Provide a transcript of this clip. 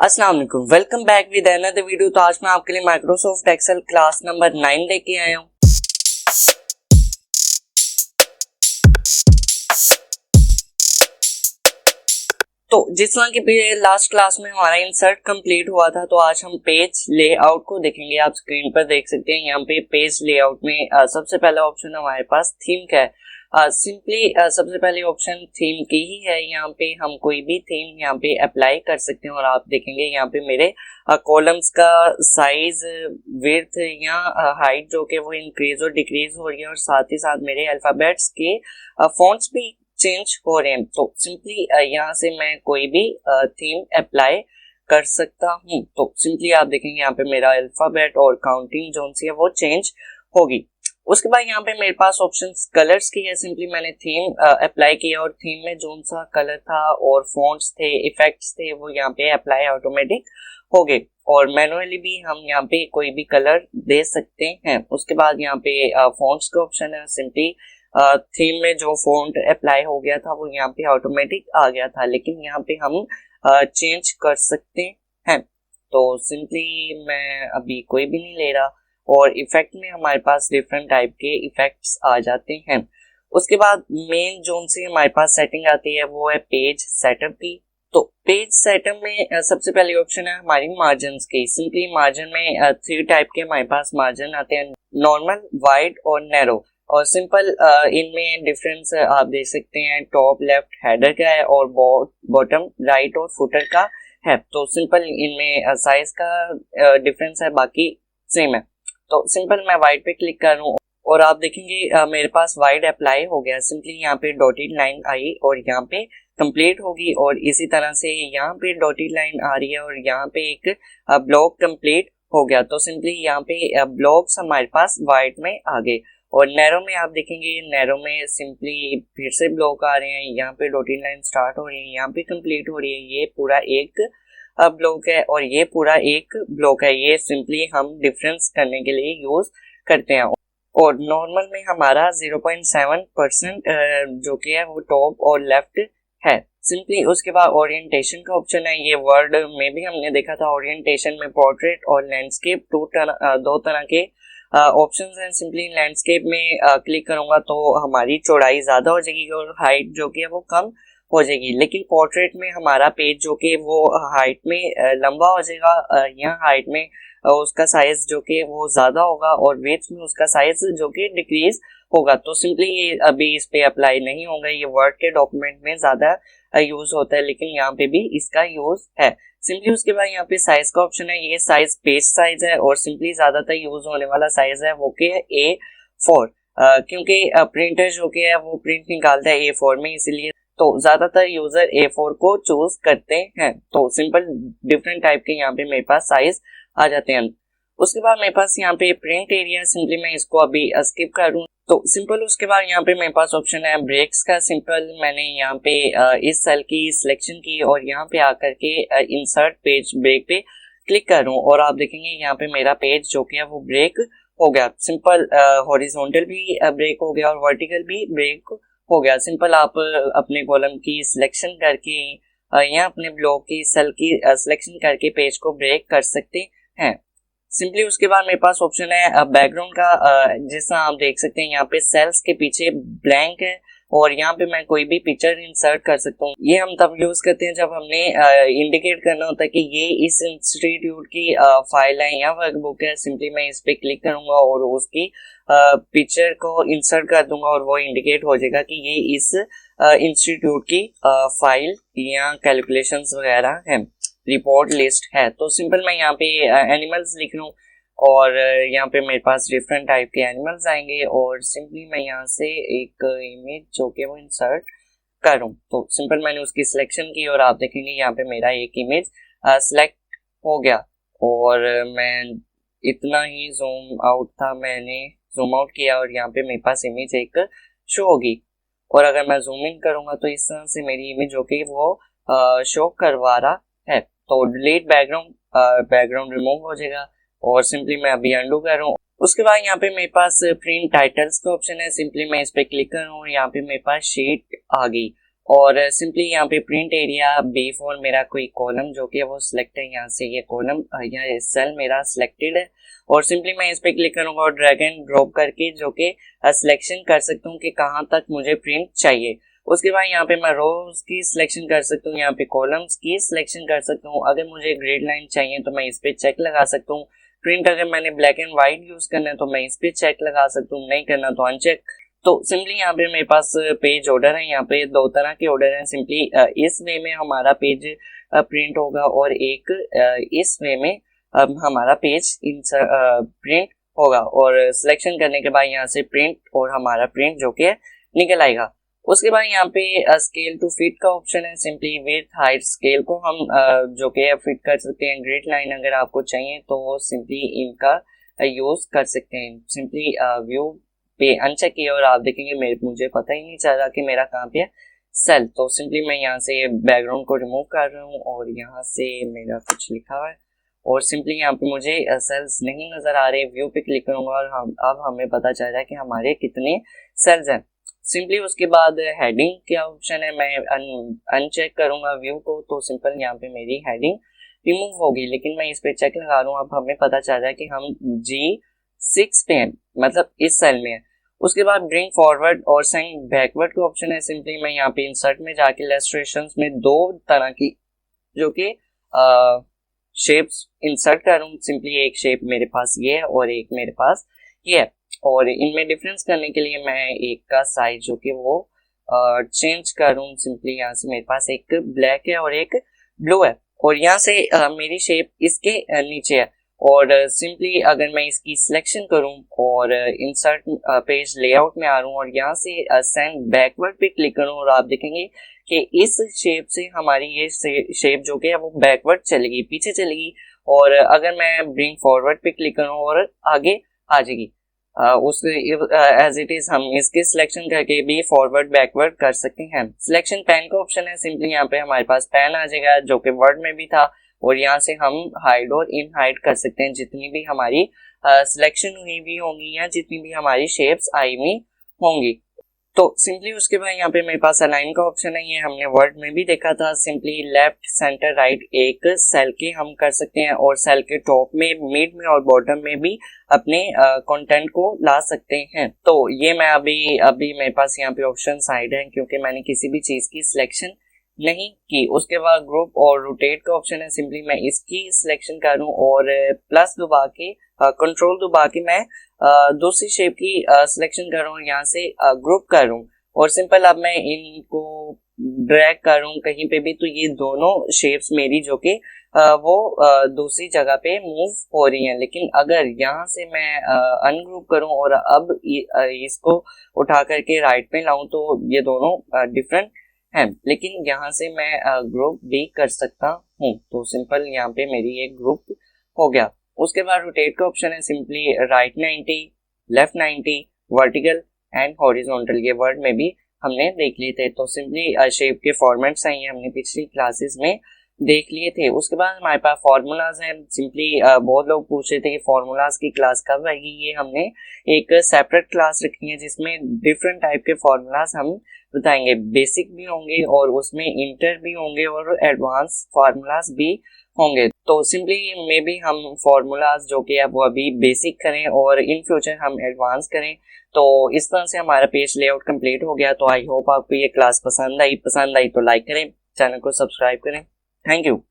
अस्सलाम वालेकुम, welcome back with another video. तो आज मैं आपके लिए माइक्रोसॉफ्ट एक्सेल क्लास नंबर 9 लेके आया हूँ। तो जिस तरह की लास्ट क्लास में हमारा इंसर्ट कंप्लीट हुआ था, तो आज हम पेज लेआउट को देखेंगे। आप स्क्रीन पर देख सकते हैं यहाँ पे पेज लेआउट में सबसे पहला ऑप्शन हमारे पास थीम का है। सिंपली सबसे पहले ऑप्शन थीम की ही है। यहाँ पे हम कोई भी थीम यहाँ पे अप्लाई कर सकते हैं और आप देखेंगे यहाँ पे मेरे कॉलम्स का साइज, विड्थ या हाइट जो कि वो इंक्रीज और डिक्रीज हो रही है, और साथ ही साथ मेरे अल्फाबेट्स के फॉन्ट्स भी चेंज हो रहे हैं। तो सिंपली यहाँ से मैं कोई भी थीम अप्लाई कर सकता हूँ। तो सिंपली आप देखेंगे यहाँ पे मेरा अल्फाबेट और काउंटिंग जोन सी है वो चेंज होगी। उसके बाद यहाँ पे मेरे पास ऑप्शन कलर्स की है। सिंपली मैंने थीम अप्लाई किया और थीम में जोन सा कलर था और फॉन्ट्स थे, इफेक्ट्स थे, वो यहाँ पे अप्लाई ऑटोमेटिक हो गए, और मैनुअली भी हम यहाँ पे कोई भी कलर दे सकते हैं। उसके बाद यहाँ पे फॉन्ट्स का ऑप्शन है। सिंपली थीम में जो फॉन्ट अप्लाई हो गया था वो यहाँ पे ऑटोमेटिक आ गया था, लेकिन यहाँ पे हम चेंज कर सकते हैं। तो सिंपली मैं अभी कोई भी नहीं ले रहा, और इफेक्ट में हमारे पास डिफरेंट टाइप के इफेक्ट्स आ जाते हैं। उसके बाद मेन जोन से हमारे पास सेटिंग आती है, वो है पेज सेटअप की। तो पेज सेटअप में सबसे पहले ऑप्शन है हमारी मार्जिन की। सिंपली मार्जिन में 3 टाइप के हमारे पास मार्जिन आते हैं, नॉर्मल, वाइड और नैरो। और सिंपल इनमें डिफरेंस आप देख सकते हैं, टॉप लेफ्ट हेडर का है और बॉटम राइट और फुटर का है। तो सिंपल इनमें साइज का डिफरेंस है, बाकी सेम है। तो सिंपल मैं वाइड पे क्लिक कर रहा हूँ और आप देखेंगे मेरे पास वाइड अप्लाई हो गया। सिंपली यहाँ पे डॉटेड लाइन आई और यहाँ पे कंप्लीट होगी, और इसी तरह से यहाँ पे डॉटेड लाइन आ रही है और यहाँ पे एक ब्लॉक कंप्लीट हो गया। तो सिंपली यहाँ पे ब्लॉक्स हमारे पास वाइड में आ गए। और नैरो में आप देखेंगे, नैरो में सिंपली फिर से ब्लॉक आ रहे हैं, यहाँ पे डॉटेड लाइन स्टार्ट हो रही है, यहाँ पे कंप्लीट हो रही है। ये पूरा एक ब्लॉक है और ये पूरा एक ब्लॉक है। ये सिंपली हम डिफरेंस करने के लिए यूज करते हैं। और नॉर्मल में हमारा 0.7% जो कि है वो टॉप और लेफ्ट है। सिंपली उसके बाद ओरिएंटेशन का ऑप्शन है। ये वर्ड में भी हमने देखा था, ओरिएंटेशन में पोर्ट्रेट और लैंडस्केप दो तरह के ऑप्शंस हैं। सिंपली लैंडस्केप में क्लिक करूंगा तो हमारी चौड़ाई ज्यादा हो जाएगी और हाइट जो कि है वो कम हो जाएगी, लेकिन पोर्ट्रेट में हमारा पेज जो कि वो हाइट में लंबा हो जाएगा, यहाँ हाइट में उसका साइज जो कि वो ज्यादा होगा और विड्थ में उसका साइज जो कि डिक्रीज होगा। तो सिंपली ये अभी इस पे अप्लाई नहीं होगा। ये वर्ड के डॉक्यूमेंट में ज्यादा यूज होता है, लेकिन यहाँ पे भी इसका यूज है। सिंपली उसके बाद यहाँ पे साइज का ऑप्शन है। ये साइज पेज साइज है और सिंपली ज्यादातर यूज होने वाला साइज है वो कि है A4, क्योंकि प्रिंटर जो कि है वो प्रिंट निकालता है A4 में, इसीलिए तो ज्यादातर यूजर A4 को चूज करते हैं। तो सिंपल डिफरेंट टाइप के यहाँ पे मेरे पास साइज आ जाते हैं। उसके बाद मेरे पास यहाँ पे प्रिंट एरिया, सिंपली मैं इसको अभी स्किप कर दूं। तो सिंपल उसके बाद यहाँ पे मेरे पास ऑप्शन है ब्रेक्स का। सिंपल मैंने यहाँ पे इस सेल की सिलेक्शन की और यहाँ पे आकर के इंसर्ट पेज ब्रेक पे क्लिक कर दूं, और आप देखेंगे यहाँ पे मेरा पेज जो कि है वो ब्रेक हो गया। सिंपल हॉरिजॉन्टल भी ब्रेक हो गया और वर्टिकल भी ब्रेक हो गया। सिंपल आप अपने कॉलम की सिलेक्शन करके या अपने ब्लॉक की सेल की सिलेक्शन करके पेज को ब्रेक कर सकते हैं। सिंपली उसके बाद मेरे पास ऑप्शन है बैकग्राउंड का। जैसा आप देख सकते हैं यहाँ पे सेल्स के पीछे ब्लैंक है और यहाँ पे मैं कोई भी पिक्चर इंसर्ट कर सकता हूँ। ये हम तब यूज करते हैं जब हमने इंडिकेट करना होता है कि ये इस इंस्टीट्यूट की फाइल है या वर्कबुक है। सिंपली मैं इस पे क्लिक करूंगा और उसकी पिक्चर को इंसर्ट कर दूंगा और वो इंडिकेट हो जाएगा कि ये इस इंस्टीट्यूट की फाइल या कैलकुलेशंस वगैरह है, रिपोर्ट लिस्ट है। तो सिंपल मैं यहाँ पे एनिमल्स लिख लूँ और यहाँ पे मेरे पास डिफरेंट टाइप के एनिमल्स आएंगे, और सिंपली मैं यहाँ से एक इमेज जो कि वो इंसर्ट करूँ। तो सिंपल मैंने उसकी सिलेक्शन की और आप देखेंगे यहाँ पे मेरा एक इमेज सिलेक्ट हो गया। और मैं इतना ही जूम आउट था, मैंने जूम आउट किया और यहाँ पे मेरे पास इमेज एक शो होगी। और अगर मैं जूम इन करूँगा तो इस तरह से मेरी इमेज जो कि वो शो करवा रहा है। तो डिलीट बैकग्राउंड रिमूव हो जाएगा और सिंपली मैं अभी अंडू कर रहा हूँ। उसके बाद यहाँ पे मेरे पास प्रिंट टाइटल्स का ऑप्शन है। सिंपली मैं इस पे क्लिक कर रहा हूँ, यहाँ पे मेरे पास शीट आ गई और सिंपली यहाँ पे प्रिंट एरिया B4 मेरा कोई कॉलम जो कि वो सिलेक्ट है, यहाँ से ये कॉलम यहाँ सेल मेरा सिलेक्टेड है और सिंपली मैं इस पे क्लिक करूंगा और ड्रैग एंड ड्रॉप करके जो कि सिलेक्शन कर सकता हूँ कि कहाँ तक मुझे प्रिंट चाहिए। उसके बाद यहाँ पे मैं रोज की सिलेक्शन कर सकता हूँ, यहाँ पे कॉलम्स की सिलेक्शन कर सकता हूँ। अगर मुझे ग्रिड लाइन चाहिए तो मैं इस पे चेक लगा सकता हूँ। प्रिंट अगर मैंने ब्लैक एंड व्हाइट यूज करना है तो मैं इस पे चेक लगा सकता हूँ, नहीं करना तो अनचेक। तो सिंपली यहाँ पे मेरे पास पेज ऑर्डर है, यहाँ पे दो तरह के ऑर्डर हैं। सिंपली इस वे में हमारा पेज प्रिंट होगा और एक इस वे में हमारा पेज प्रिंट होगा। और सिलेक्शन करने के बाद यहाँ से प्रिंट और हमारा प्रिंट जो कि निकल आएगा। उसके बाद यहाँ पे स्केल टू फिट का ऑप्शन है। सिंपली विड्थ हाइट स्केल को हम जो कि फिट कर सकते हैं। ग्रिड लाइन अगर आपको चाहिए तो सिंपली इनका यूज कर सकते हैं। सिंपली व्यू पे अनचेक किया और आप देखेंगे मुझे पता ही नहीं चल रहा कि मेरा कहाँ पे है सेल। तो सिंपली मैं यहाँ से बैकग्राउंड को रिमूव कर रहा हूँ और यहाँ से मेरा कुछ लिखा हुआ है और सिंपली यहाँ पे मुझे सेल्स नहीं नजर आ रहे। व्यू पे क्लिक करूंगा और अब हमें पता चल रहा है कि हमारे कितने सेल्स हैं। सिंपली उसके बाद हेडिंग क्या ऑप्शन है, मैं अनचेक करूंगा व्यू को तो सिंपल यहाँ पे मेरी हेडिंग रिमूव होगी, लेकिन मैं इस पे चेक लगा रहा हूँ। अब हमें पता चल रहा है कि हम G6 पे हैं, मतलब इस सेल में है। उसके बाद ब्रिंग फॉरवर्ड और सेंड बैकवर्ड का ऑप्शन है। सिंपली मैं यहाँ पे इंसर्ट में जाके इलस्ट्रेशंस में दो तरह की जो कि शेप्स इंसर्ट करूँ। सिंपली एक शेप मेरे पास ये है और एक मेरे पास ये है और इनमें डिफरेंस करने के लिए मैं एक का साइज जो कि वो चेंज करूँ। सिंपली यहाँ से मेरे पास एक ब्लैक है और एक ब्लू है और यहाँ से मेरी शेप इसके नीचे है और सिंपली अगर मैं इसकी सिलेक्शन करूं और इंसर्ट पेज लेआउट में आ रहा हूं और यहाँ से सेंड बैकवर्ड पे क्लिक करूं और आप देखेंगे कि इस शेप से हमारी ये शेप जो कि है वो बैकवर्ड चलेगी, पीछे चलेगी। और अगर मैं ब्रिंग फॉरवर्ड पे क्लिक करूं और आगे आ जाएगी उस एज इट इज। हम इसके सिलेक्शन करके भी फॉरवर्ड बैकवर्ड कर सकते हैं। सिलेक्शन पेन का ऑप्शन है। सिंपली यहाँ पे हमारे पास पेन आ जाएगा जो कि वर्ड में भी था और यहाँ से हम हाइड और इन हाइड कर सकते हैं जितनी भी हमारी सिलेक्शन हुई भी होंगी या जितनी भी हमारी शेप्स आई हुई होंगी। तो सिंपली उसके बाद यहाँ पे मेरे पास अलाइन का ऑप्शन है, ये हमने वर्ड में भी देखा था। सिंपली लेफ्ट सेंटर राइट एक सेल के हम कर सकते हैं और सेल के टॉप में, मिड में और बॉटम में भी अपने कंटेंट को ला सकते हैं। तो ये मैं अभी मेरे पास यहाँ पे ऑप्शन साइड है क्योंकि मैंने किसी भी चीज की सिलेक्शन नहीं की। उसके बाद ग्रुप और रोटेट का ऑप्शन है। सिंपली मैं इसकी सिलेक्शन करूं और प्लस दबा के कंट्रोल दबा के मैं दूसरी शेप की सिलेक्शन करूं, यहाँ से ग्रुप करूं और सिंपल अब मैं इनको ड्रैग करूं कहीं पे भी तो ये दोनों शेप्स मेरी जो कि वो दूसरी जगह पे मूव हो रही हैं। लेकिन अगर यहाँ से मैं अनग्रुप करूं और अब इसको उठा करके राइट पे लाऊं तो ये दोनों डिफरेंट है, लेकिन यहाँ से मैं ग्रुप भी कर सकता हूँ। तो सिंपल यहाँ पे मेरी एक ग्रुप हो गया। उसके बाद रोटेट का ऑप्शन है। Simply write 90, left 90, vertical and horizontal, ये वर्ड में भी हमने देख लिए थे। तो सिंपली शेप के फॉर्मेट्स हैं, ये हमने पिछली क्लासेस में देख लिए थे। उसके बाद हमारे पास फॉर्मूलाज हैं। सिंपली बहुत लोग पूछ रहे थे कि फॉर्मूलाज की क्लास कब आएगी। ये हमने एक सेपरेट क्लास रखी है जिसमें डिफरेंट टाइप के फॉर्मूलाज हम बताएंगे। बेसिक भी होंगे और उसमें इंटर भी होंगे और एडवांस फार्मूलाज भी होंगे। तो सिंपली मे बी हम फार्मूलाज जो कि है वो अभी बेसिक करें और इन फ्यूचर हम एडवांस करें। तो इस तरह से हमारा पेज लेआउट कंप्लीट हो गया। तो आई होप आपको ये क्लास पसंद आई तो लाइक करें, चैनल को सब्सक्राइब करें। Thank you.